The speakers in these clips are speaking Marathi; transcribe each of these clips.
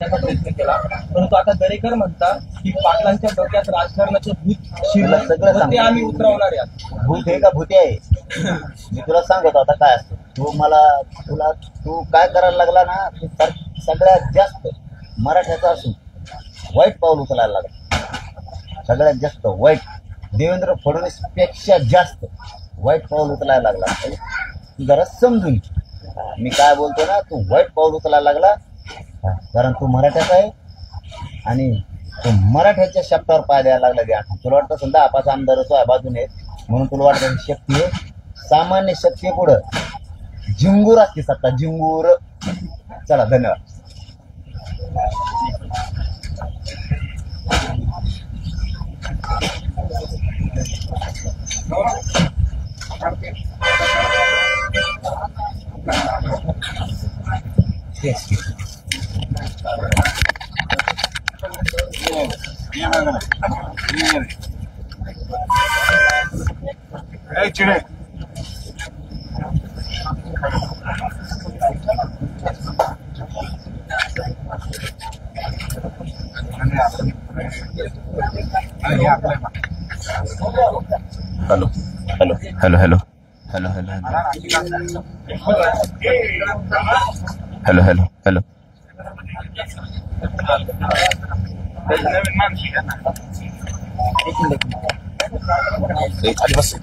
त्याचा प्रयत्न केला, परंतु आता दरेकर म्हणतात की पाटलांच्या डोक्यात राजकारणाचं भूत शिरलं, सगळं ते आम्ही उतरवणार आहे. भूत आहे का भूती आहे? मी तुला सांगतो आता काय असतं. तू काय करायला लागला ना, तू सगळ्यात जास्त मराठ्याचा असून वाईट पाऊल उचलायला लागला. सगळ्यात जास्त वाईट, देवेंद्र फडणवीस पेक्षा जास्त वाईट पाऊल उचलायला लागला. तू जरा समजून मी काय बोलतो ना, तू वाईट पाऊल उचलायला लागला कारण तू मराठ्याचा आहे आणि तू मराठ्याच्या शब्दावर पाय द्यायला लागला. द्या तुला वाटतं समजा आपाचा आमदार असतो बाजूने म्हणून तुला वाटतं शक्ती आहे. सामान्य शक्ती पुढं झिंगूर असते सत्ता, झिंगूर. चला धन्यवाद. चिड़े hello hello hello hello hello hello hello hello hello खाली बस.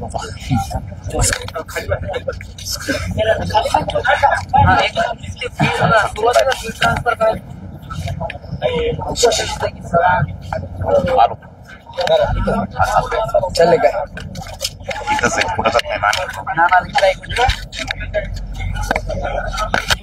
चालले काय इथंच आहे, कुठं जात नाही.